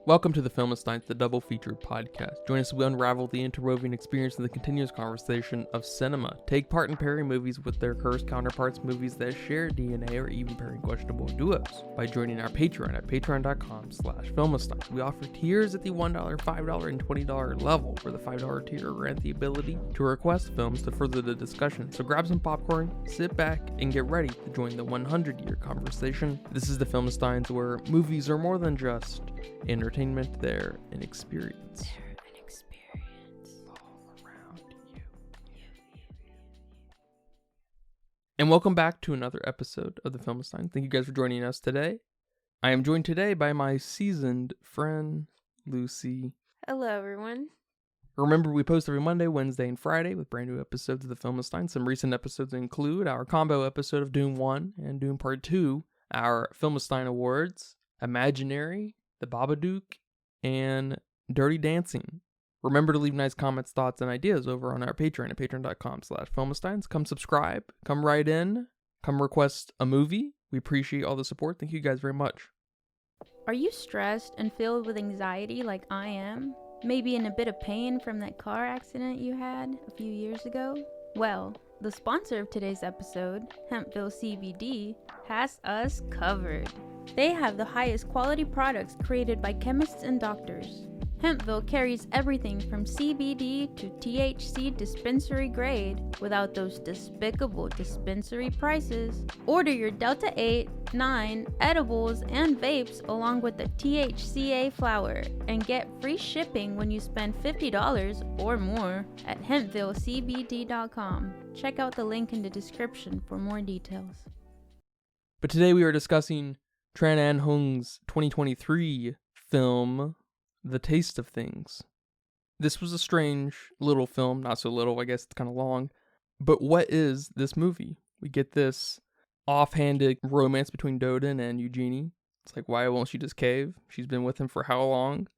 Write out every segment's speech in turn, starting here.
Welcome to the Filmistines, the double featured podcast. Join us as we unravel the interwoven experience and the continuous conversation of cinema. Take part in pairing movies with their cursed counterparts, movies that share DNA, or even pairing questionable duos by joining our Patreon at patreon.com/Filmistines. We offer tiers at the $1, $5, and $20 level. For the $5 tier, grant the ability to request films to further the discussion. So grab some popcorn, sit back, and get ready to join the 100-year conversation. This is the Filmistines, where movies are more than just entertainment, they're an experience. All around you. And welcome back to another episode of the Filmistines. Thank you guys for joining us today. I am joined today by my seasoned friend, Lucy. Hello, everyone. Remember, we post every Monday, Wednesday, and Friday with brand new episodes of the Filmistines. Some recent episodes include our combo episode of Doom 1 and Doom Part 2, our Filmistine Awards, Imaginary, The Babadook, and Dirty Dancing. Remember to leave nice comments, thoughts, and ideas over on our Patreon at patreon.com/Filmistines. Come subscribe, come write in, come request a movie. We appreciate all the support. Thank you guys very much. Are you stressed and filled with anxiety like I am? Maybe in a bit of pain from that car accident you had a few years ago? Well, the sponsor of today's episode, Hempville CBD, has us covered. They have the highest quality products created by chemists and doctors. Hempville carries everything from CBD to THC dispensary grade without those despicable dispensary prices. Order your Delta 8, 9 edibles and vapes along with the THCA flower and get free shipping when you spend $50 or more at hempvillecbd.com. Check out the link in the description for more details. But today we are discussing Trần Anh Hung's 2023 film, The Taste of Things. This was a strange little film, not so little, I guess it's kind of long. But what is this movie? We get this offhanded romance between Dodin and Eugénie. It's like, why won't she just cave? She's been with him for how long?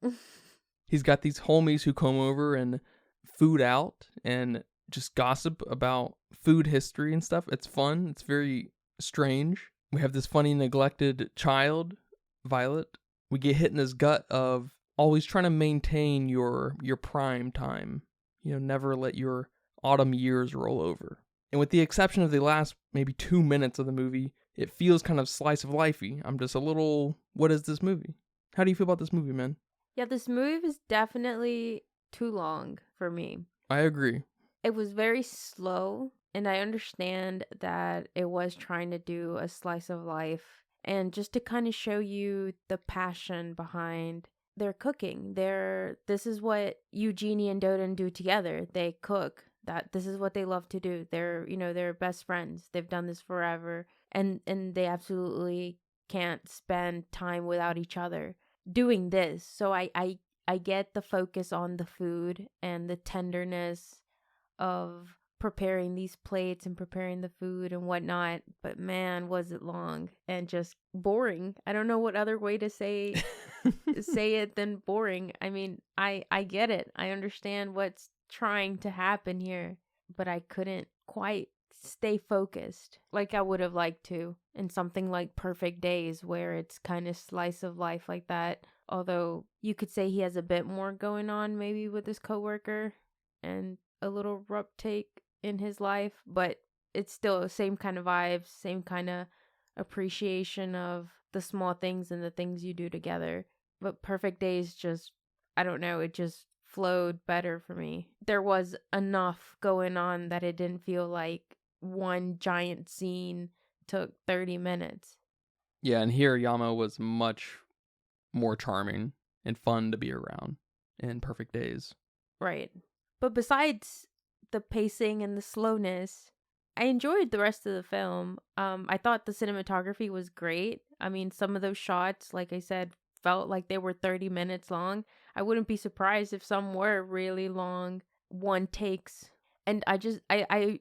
He's got these homies who come over and food out and just gossip about food history and stuff. It's fun. It's very strange. We have this funny, neglected child, Violet. We get hit in this gut of always trying to maintain your prime time. You know, never let your autumn years roll over. And with the exception of the last maybe 2 minutes of the movie, it feels kind of slice of lifey. I'm just a little, what is this movie? How do you feel about this movie, man? Yeah, this movie is definitely too long for me. I agree. It was very slow. And I understand that it was trying to do a slice of life and just to kind of show you the passion behind their cooking. This is what Eugénie and Dodin do together. They cook. This is what they love to do. They're best friends. They've done this forever, and they absolutely can't spend time without each other doing this. So I get the focus on the food and the tenderness of preparing these plates and preparing the food and whatnot, but man, was it long and just boring. I don't know what other way to say it than boring. I mean, I get it. I understand what's trying to happen here, but I couldn't quite stay focused like I would have liked to in something like Perfect Days, where it's kind of slice of life like that. Although you could say he has a bit more going on maybe with his coworker and a little rough take in his life, but it's still the same kind of vibes, same kind of appreciation of the small things and the things you do together. But Perfect Days just, I don't know, it just flowed better for me. There was enough going on that it didn't feel like one giant scene took 30 minutes. Yeah, and here Yama was much more charming and fun to be around in Perfect Days. Right. But besides the pacing and the slowness, I enjoyed the rest of the film. I thought the cinematography was great. I mean, some of those shots, like I said, felt like they were 30 minutes long. I wouldn't be surprised if some were really long one takes. And I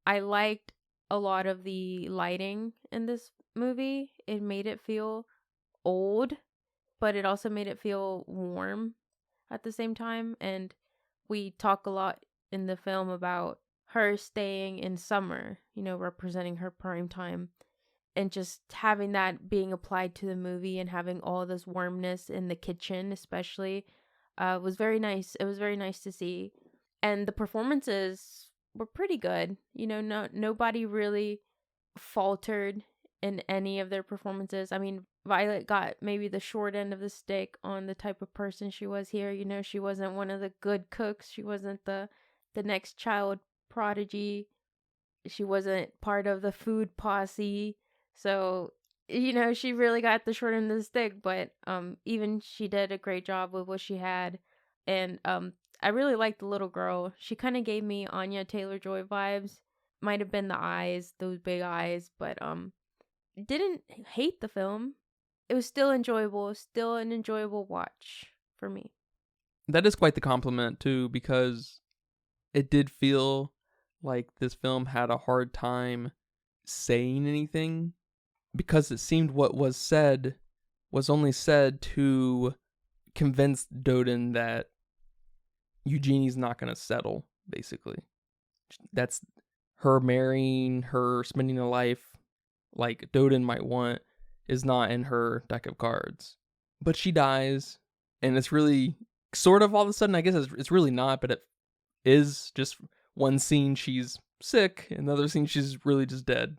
liked a lot of the lighting in this movie. It made it feel old, but it also made it feel warm at the same time. And we talk a lot in the film about her staying in summer, representing her prime time. and just having that being applied to the movie and having all this warmness in the kitchen especially was very nice. It was very nice to see. And the performances were pretty good. Nobody really faltered in any of their performances. I mean, Violet got maybe the short end of the stick on the type of person she was here. She wasn't one of the good cooks. She wasn't the next child prodigy. She wasn't part of the food posse. So, she really got the short end of the stick, but even she did a great job with what she had. And I really liked the little girl. She kind of gave me Anya Taylor-Joy vibes. Might have been the eyes, those big eyes, but didn't hate the film. It was still enjoyable, still an enjoyable watch for me. That is quite the compliment too, because it did feel like this film had a hard time saying anything, because it seemed what was said was only said to convince Dodin that Eugenie's not going to settle, basically. That's her marrying, her spending a life like Dodin might want is not in her deck of cards. But she dies, and it's really sort of all of a sudden, I guess it's really not, but it is just one scene she's sick, and the other scene she's really just dead.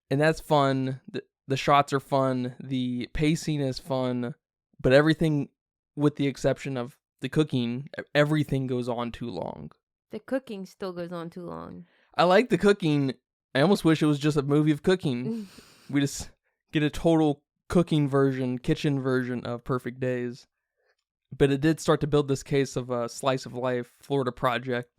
And that's fun. The shots are fun. The pacing is fun. But everything, with the exception of the cooking, everything goes on too long. The cooking still goes on too long. I like the cooking. I almost wish it was just a movie of cooking. We just get a total cooking version, kitchen version of Perfect Days. But it did start to build this case of a slice of life Florida project,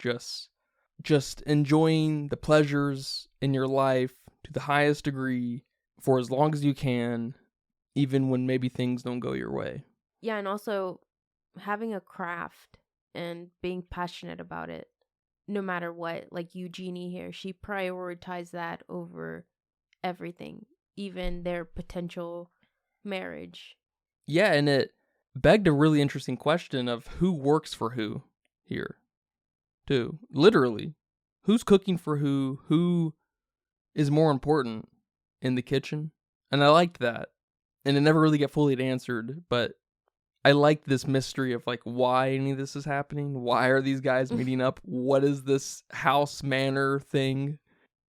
just enjoying the pleasures in your life to the highest degree for as long as you can, even when maybe things don't go your way. Yeah, and also having a craft and being passionate about it, no matter what. Like Eugenie here, she prioritized that over everything, even their potential marriage. Yeah, and it begged a really interesting question of who works for who here, too. Literally, who's cooking for who is more important in the kitchen? And I liked that. And it never really got fully answered, but I liked this mystery of like why any of this is happening. Why are these guys meeting up? What is this house manor thing?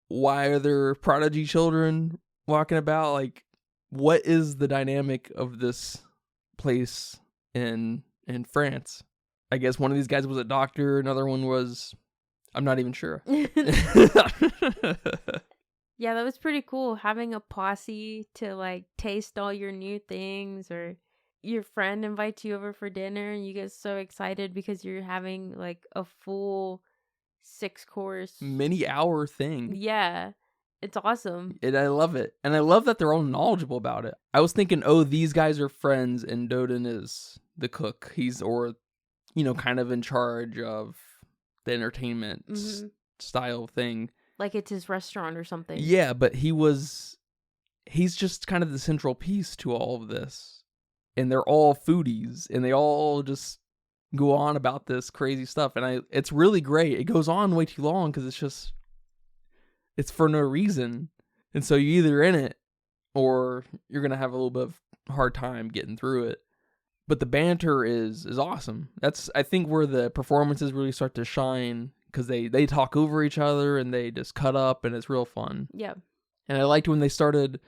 Why are there prodigy children walking about? Like, what is the dynamic of this place in France? I guess one of these guys was a doctor, another one was, I'm not even sure. Yeah, that was pretty cool, having a posse to like taste all your new things, or your friend invites you over for dinner and you get so excited because you're having like a full 6-course many hour thing. Yeah, it's awesome. And I love it. And I love that they're all knowledgeable about it. I was thinking, oh, these guys are friends and Dodin is the cook. He's, kind of in charge of the entertainment style thing. Like it's his restaurant or something. Yeah, but he's just kind of the central piece to all of this. And they're all foodies, and they all just go on about this crazy stuff. And it's really great. It goes on way too long because it's for no reason. And so you're either in it or you're going to have a little bit of hard time getting through it. But the banter is awesome. That's, I think, where the performances really start to shine, because they talk over each other and they just cut up, and it's real fun. Yeah. And I liked when they started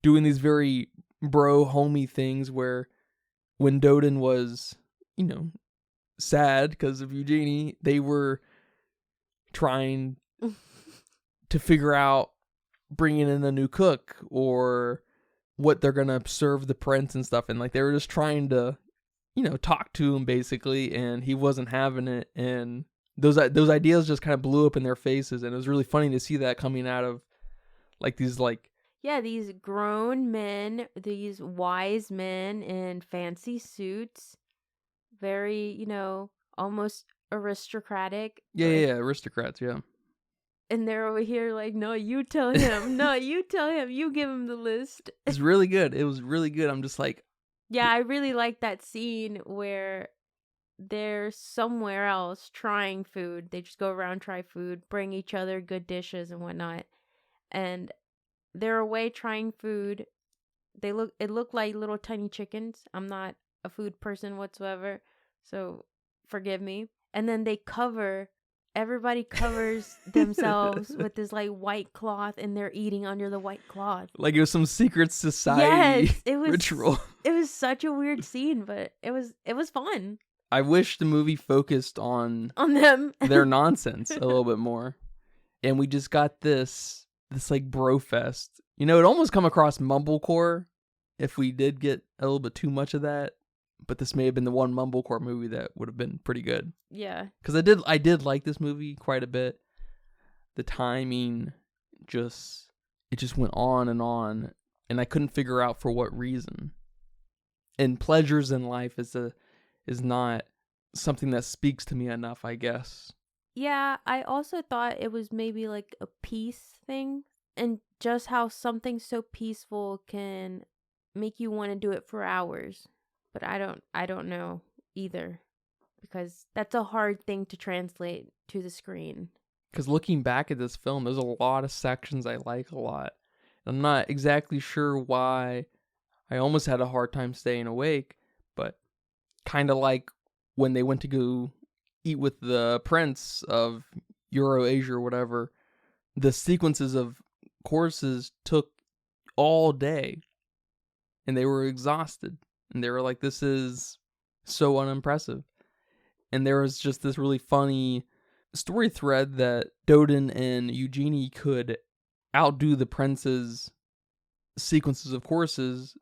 doing these very bro homey things where when Dodin was, sad because of Eugenie, they were trying to figure out bringing in a new cook or what they're going to serve the prince and stuff. And like, they were just trying to, talk to him basically, and he wasn't having it. And those ideas just kind of blew up in their faces. And it was really funny to see that coming out of like these these grown men, these wise men in fancy suits, very, almost aristocratic. Yeah, aristocrats, yeah. And they're over here like, no, you tell him. No, you tell him. You give him the list. It's really good. It was really good. I'm just like... Yeah, I really like that scene where they're somewhere else trying food. They just go around, try food, bring each other good dishes and whatnot. And they're away trying food. It looked like little tiny chickens. I'm not a food person whatsoever, so forgive me. And then everybody covers themselves with this like white cloth, and they're eating under the white cloth. Like it was some secret society Yes, it was ritual. It was such a weird scene, but it was fun I wish the movie focused on them. their nonsense a little bit more. And we just got this like bro fest. You know, it almost come across mumblecore if we did get a little bit too much of that. But this may have been the one mumblecore movie that would have been pretty good. Yeah. Because I did like this movie quite a bit. The timing it just went on, and I couldn't figure out for what reason. And pleasures in life is not something that speaks to me enough, I guess. Yeah, I also thought it was maybe like a peace thing, and just how something so peaceful can make you want to do it for hours. But I don't know either, because that's a hard thing to translate to the screen. Because looking back at this film, there's a lot of sections I like a lot. I'm not exactly sure why I almost had a hard time staying awake, but kind of like when they went to go eat with the prince of Eurasia or whatever, the sequences of courses took all day, and they were exhausted, and they were like, this is so unimpressive. And there was just this really funny story thread that Dodin and Eugénie could outdo the prince's sequences of courses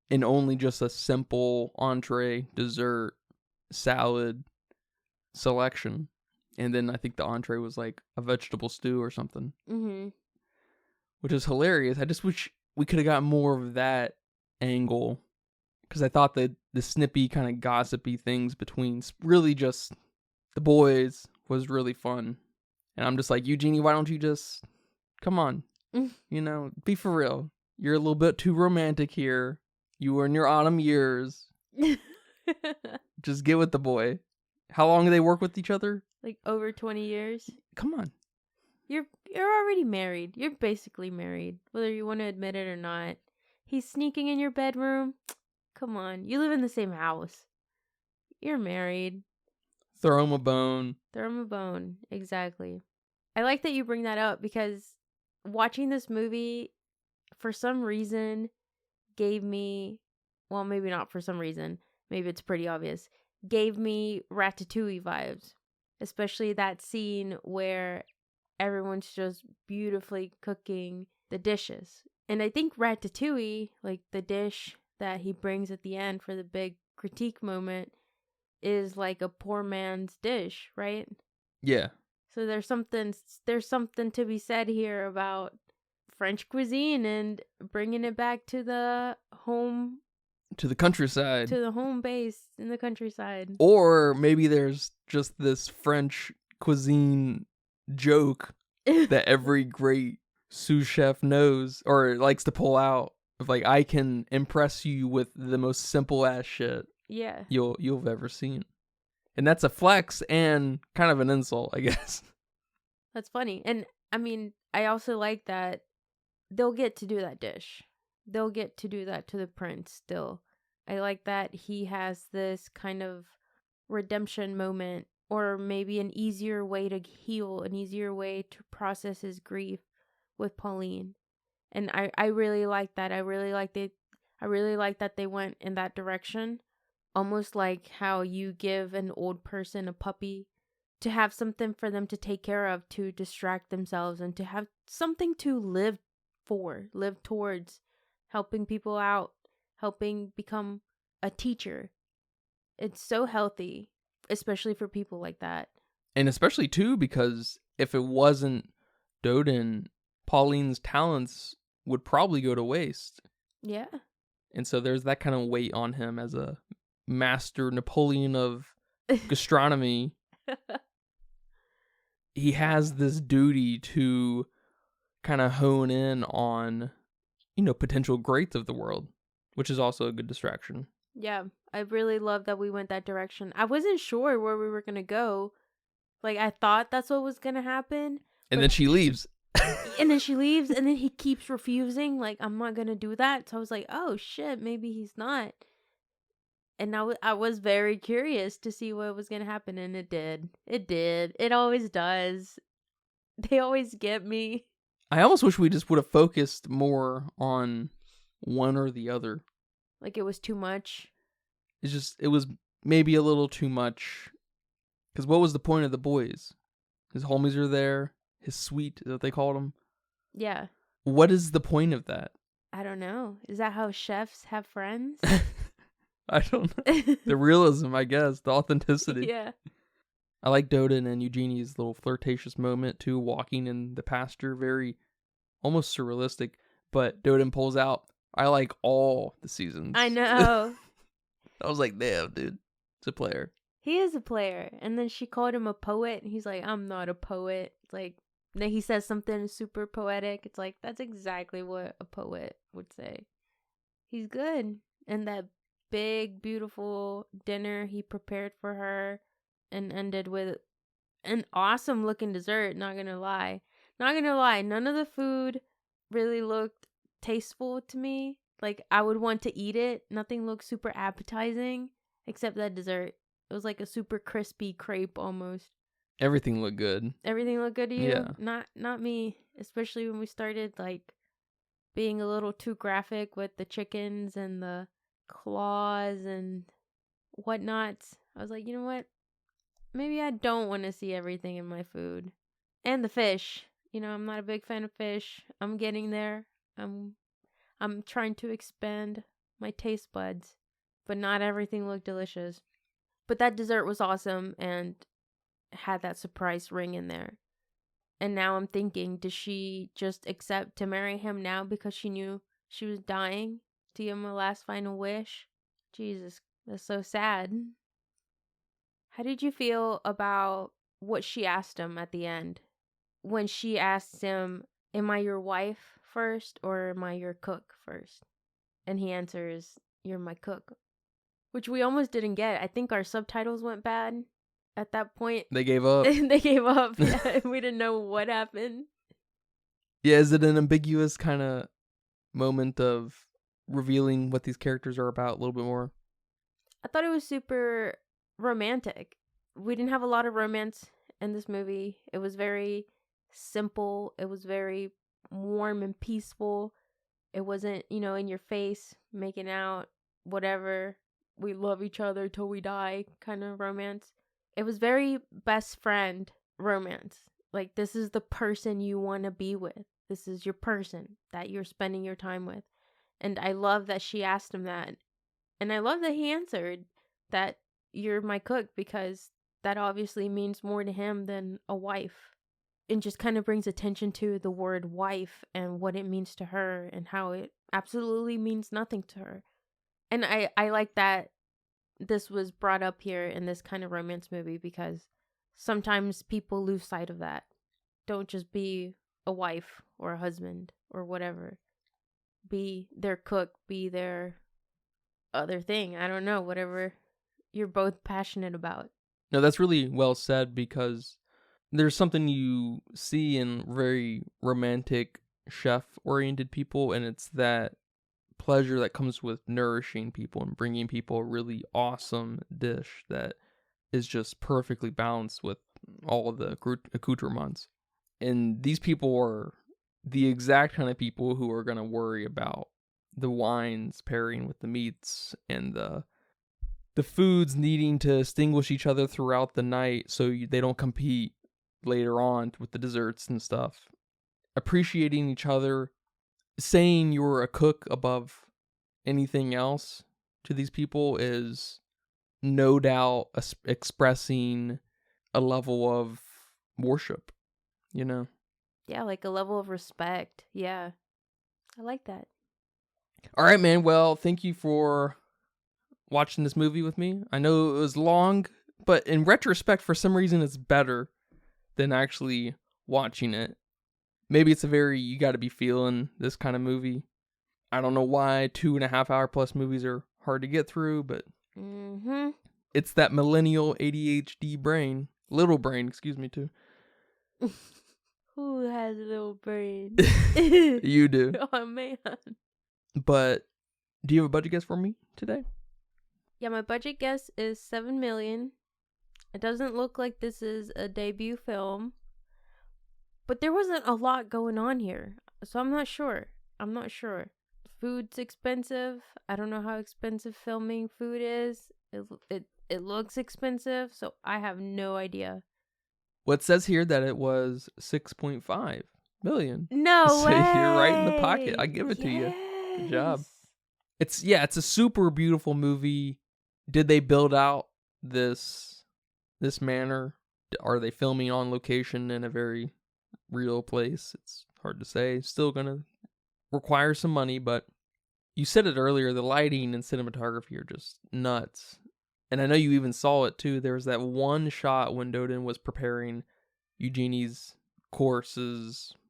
in only just a simple entree, dessert, salad selection. And then I think the entree was like a vegetable stew or something. Mm-hmm. Which is hilarious. I just wish we could have got more of that angle, because I thought that the snippy kind of gossipy things between really just the boys was really fun. And I'm just like, Eugénie, why don't you just come on, you know, be for real. You're a little bit too romantic here. You were in your autumn years. Just get with the boy. How long do they work with each other? Like over 20 years. Come on. You're already married. You're basically married, whether you want to admit it or not. He's sneaking in your bedroom. Come on. You live in the same house. You're married. Throw him a bone. Throw him a bone. Exactly. I like that you bring that up, because watching this movie, for some reason, gave me, well, maybe not for some reason, maybe it's pretty obvious, gave me Ratatouille vibes. Especially that scene where everyone's just beautifully cooking the dishes. And I think Ratatouille, like the dish that he brings at the end for the big critique moment, is like a poor man's dish, right? Yeah. So there's something to be said here about French cuisine and bringing it back to the home, to the countryside, to the home base in the countryside. Or maybe there's just this French cuisine joke that every great sous chef knows or likes to pull out of, like, I can impress you with the most simple ass shit Yeah. you've ever seen. And that's a flex and kind of an insult, I guess. That's funny. And I mean, I also like that they'll get to do that dish. They'll get to do that to the prince still. I like that he has this kind of redemption moment, or maybe an easier way to heal, an easier way to process his grief with Pauline. And I really like that. I really like that they went in that direction. Almost like how you give an old person a puppy to have something for them to take care of, to distract themselves, and to have something to live towards, helping people out, helping become a teacher. It's so healthy, especially for people like that. And especially, too, because if it wasn't Dodin, Pauline's talents would probably go to waste. Yeah. And so there's that kind of weight on him as a master Napoleon of gastronomy. He has this duty to kind of hone in on, potential greats of the world, which is also a good distraction. Yeah, I really love that we went that direction. I wasn't sure where we were going to go. Like, I thought that's what was going to happen. And then she leaves. And then she leaves, and then he keeps refusing, like, I'm not gonna do that. So I was like, oh shit, maybe he's not. And I was very curious to see what was gonna happen, and it did. It did. It always does. They always get me. I almost wish we just would have focused more on one or the other. Like, it was too much. It was maybe a little too much. Because what was the point of the boys? His homies are there. His suite is what they called him. Yeah. What is the point of that? I don't know. Is that how chefs have friends? I don't know. The realism, I guess. The authenticity. Yeah. I like Dodin and Eugenie's little flirtatious moment, too, walking in the pasture. Very, almost surrealistic. But Dodin pulls out, I like all the seasons. I know. I was like, damn, dude. It's a player. He is a player. And then she called him a poet. And he's like, I'm not a poet. It's like, then he says something super poetic. It's like, that's exactly what a poet would say. He's good. And that big, beautiful dinner he prepared for her and ended with an awesome looking dessert. Not gonna lie. None of the food really looked tasteful to me. Like, I would want to eat it. Nothing looked super appetizing except that dessert. It was like a super crispy crepe almost. Everything looked good. Everything looked good to you? Yeah. Not me. Especially when we started, like, being a little too graphic with the chickens and the claws and whatnot. I was like, you know what? Maybe I don't want to see everything in my food. And the fish. You know, I'm not a big fan of fish. I'm getting there. I'm trying to expand my taste buds. But not everything looked delicious. But that dessert was awesome and had that surprise ring in there. And now I'm thinking, does she just accept to marry him now because she knew she was dying to give him a last final wish? Jesus, that's so sad. How did you feel about what she asked him at the end? When she asked him, am I your wife first or am I your cook first? And he answers, you're my cook. Which we almost didn't get. I think our subtitles went bad at that point. They gave up. They gave up. Yeah, we didn't know what happened. Yeah, is it an ambiguous kind of moment of revealing what these characters are about a little bit more? I thought it was super romantic. We didn't have a lot of romance in this movie. It was very simple. It was very warm and peaceful. It wasn't, in your face, making out, whatever. We love each other till we die kind of romance. It was very best friend romance. Like, this is the person you want to be with. This is your person that you're spending your time with. And I love that she asked him that. And I love that he answered that you're my cook, because that obviously means more to him than a wife. And just kind of brings attention to the word wife and what it means to her and how it absolutely means nothing to her. And I like that this was brought up here in this kind of romance movie, because sometimes people lose sight of that. Don't just be a wife or a husband or whatever. Be their cook, be their other thing. I don't know, whatever you're both passionate about. No, that's really well said, because there's something you see in very romantic chef-oriented people, and it's that pleasure that comes with nourishing people and bringing people a really awesome dish that is just perfectly balanced with all of the accoutrements. And these people are the exact kind of people who are going to worry about the wines pairing with the meats and the foods needing to extinguish each other throughout the night so they don't compete later on with the desserts and stuff. Appreciating each other, saying you're a cook above anything else to these people is no doubt expressing a level of worship, Yeah, like a level of respect. Yeah, I like that. All right, man. Well, thank you for watching this movie with me. I know it was long, but in retrospect, for some reason, it's better than actually watching it. Maybe it's you gotta be feeling this kind of movie. I don't know why 2.5 hour plus movies are hard to get through, but it's that millennial ADHD brain. Little brain, excuse me, too. Who has a little brain? You do. Oh, man. But do you have a budget guess for me today? Yeah, my budget guess is $7 million. It doesn't look like this is a debut film. But there wasn't a lot going on here. So I'm not sure. Food's expensive. I don't know how expensive filming food is. It looks expensive, so I have no idea. Well, it says here that it was 6.5 million. No So way. you're right in the pocket. I give it to you. Good job. It's a super beautiful movie. Did they build out this manor? Are they filming on location in a very real place? It's hard to say. Still gonna require some money, but you said it earlier, the lighting and cinematography are just nuts. And I know you even saw it too. There was that one shot when Dodin was preparing Eugenie's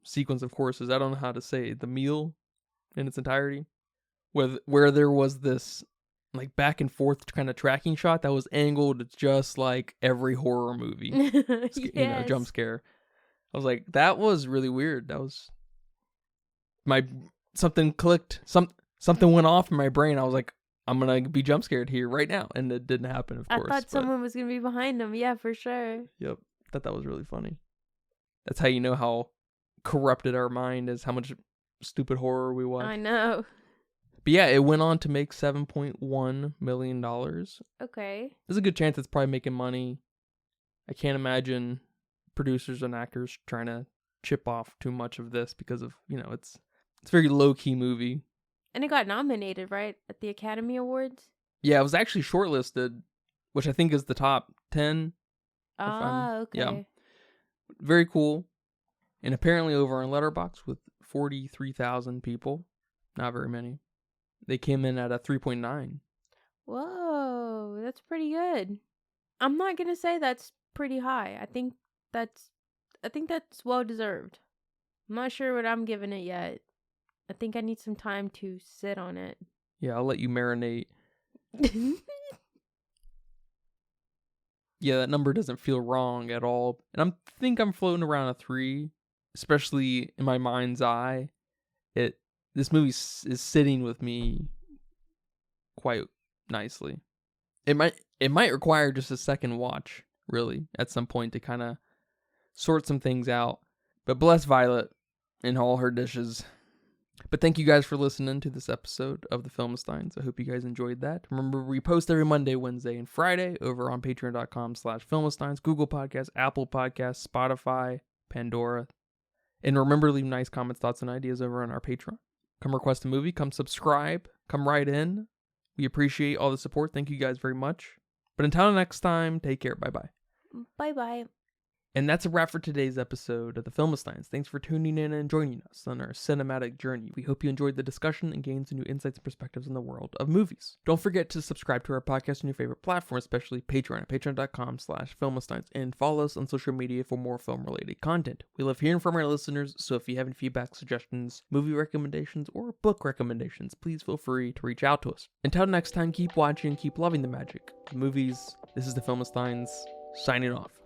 sequence of courses. I don't know how to say it, the meal in its entirety. Where there was this like back and forth kind of tracking shot that was angled just like every horror movie. Yes. Jump scare. I was like, that was really weird. That was something clicked. Something went off in my brain. I was like, I'm going to be jump scared here right now. And it didn't happen, of course. I thought someone was going to be behind him. Yeah, for sure. Yep. Thought that was really funny. That's how you know how corrupted our mind is, how much stupid horror we watch. I know. But yeah, it went on to make $7.1 million. Okay. There's a good chance it's probably making money. I can't imagine producers and actors trying to chip off too much of this because of, it's a very low-key movie. And it got nominated, right, at the Academy Awards? Yeah, it was actually shortlisted, which I think is the top 10. Okay. Yeah. Very cool. And apparently over on Letterboxd with 43,000 people. Not very many. They came in at a 3.9. Whoa, that's pretty good. I'm not going to say that's pretty high. I think that's well deserved. I'm not sure what I'm giving it yet. I think I need some time to sit on it. Yeah, I'll let you marinate. Yeah, that number doesn't feel wrong at all. And I think I'm floating around a 3, especially in my mind's eye. This movie is sitting with me quite nicely. It might require just a second watch, really, at some point to kind of sort some things out. But bless Violet and all her dishes. But thank you guys for listening to this episode of the Filmsteins. I hope you guys enjoyed that. Remember, we post every Monday, Wednesday, and Friday over on patreon.com/Filmsteins, Google Podcasts, Apple Podcasts, Spotify, Pandora. And remember, leave nice comments, thoughts, and ideas over on our Patreon. Come request a movie, come subscribe, come write in. We appreciate all the support. Thank you guys very much. But until next time, take care. Bye-bye. Bye-bye. And that's a wrap for today's episode of the Filmsteins. Thanks for tuning in and joining us on our cinematic journey. We hope you enjoyed the discussion and gained some new insights and perspectives in the world of movies. Don't forget to subscribe to our podcast on your favorite platform, especially Patreon at patreon.com/Filmsteins, and follow us on social media for more film-related content. We love hearing from our listeners, so if you have any feedback, suggestions, movie recommendations, or book recommendations, please feel free to reach out to us. Until next time, keep watching, keep loving the magic of movies. This is the Filmsteins, signing off.